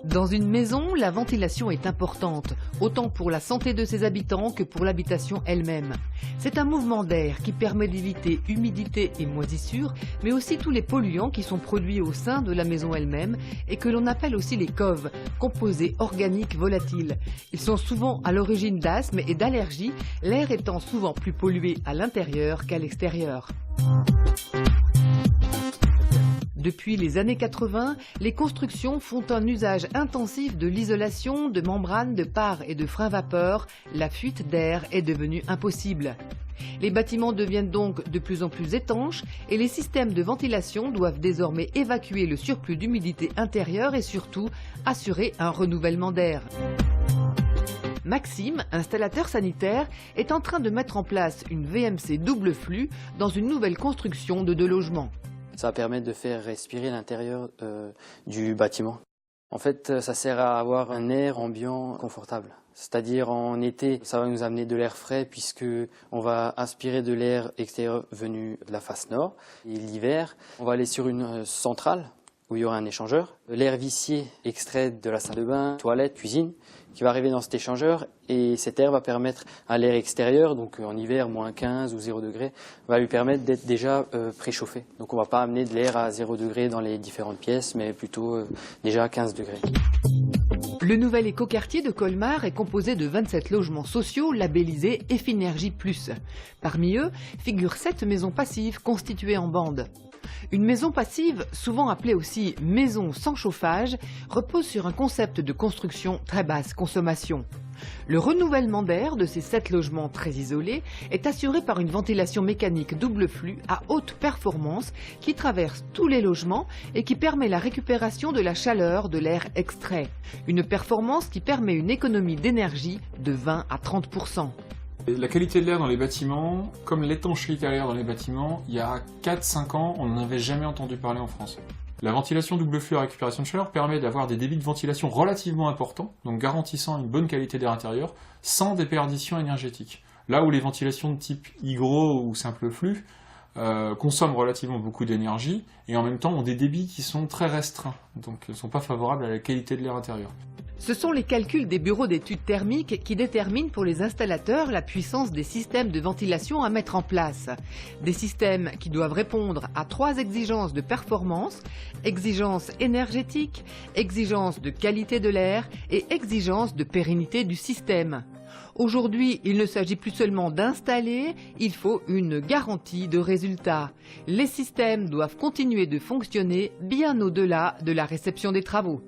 Dans une maison, la ventilation est importante, autant pour la santé de ses habitants que pour l'habitation elle-même. C'est un mouvement d'air qui permet d'éviter humidité et moisissure, mais aussi tous les polluants qui sont produits au sein de la maison elle-même et que l'on appelle aussi les coves, composés organiques volatiles. Ils sont souvent à l'origine d'asthme et d'allergies, l'air étant souvent plus pollué à l'intérieur qu'à l'extérieur. Depuis les années 80, les constructions font un usage intensif de l'isolation, de membranes, de parts et de freins vapeur. La fuite d'air est devenue impossible. Les bâtiments deviennent donc de plus en plus étanches et les systèmes de ventilation doivent désormais évacuer le surplus d'humidité intérieure et surtout assurer un renouvellement d'air. Maxime, installateur sanitaire, est en train de mettre en place une VMC double flux dans une nouvelle construction de 2 logements. Ça va permettre de faire respirer l'intérieur du bâtiment. En fait, ça sert à avoir un air ambiant confortable. C'est-à-dire en été, ça va nous amener de l'air frais puisque on va aspirer de l'air extérieur venu de la face nord. Et l'hiver, on va aller sur une centrale où il y aura un échangeur. L'air vicié extrait de la salle de bain, toilette, cuisine, qui va arriver dans cet échangeur et cet air va permettre à l'air extérieur, donc en hiver, moins 15 ou 0 degré, va lui permettre d'être déjà préchauffé. Donc on ne va pas amener de l'air à 0 degré dans les différentes pièces, mais plutôt déjà à 15 degrés. Le nouvel écoquartier de Colmar est composé de 27 logements sociaux labellisés Effinergie Plus. Parmi eux figurent 7 maisons passives constituées en bandes. Une maison passive, souvent appelée aussi maison sans chauffage, repose sur un concept de construction très basse consommation. Le renouvellement d'air de ces 7 logements très isolés est assuré par une ventilation mécanique double flux à haute performance qui traverse tous les logements et qui permet la récupération de la chaleur de l'air extrait. Une performance qui permet une économie d'énergie de 20 à 30%. La qualité de l'air dans les bâtiments, comme l'étanchéité à l'air dans les bâtiments, il y a 4-5 ans, on n'en avait jamais entendu parler en France. La ventilation double flux à récupération de chaleur permet d'avoir des débits de ventilation relativement importants, donc garantissant une bonne qualité d'air intérieur, sans déperdition énergétique. Là où les ventilations de type hygro ou simple flux consomment relativement beaucoup d'énergie et en même temps ont des débits qui sont très restreints, donc ne sont pas favorables à la qualité de l'air intérieur. Ce sont les calculs des bureaux d'études thermiques qui déterminent pour les installateurs la puissance des systèmes de ventilation à mettre en place. Des systèmes qui doivent répondre à 3 exigences de performance, exigence énergétique, exigence de qualité de l'air et exigence de pérennité du système. Aujourd'hui, il ne s'agit plus seulement d'installer, il faut une garantie de résultat. Les systèmes doivent continuer de fonctionner bien au-delà de la réception des travaux.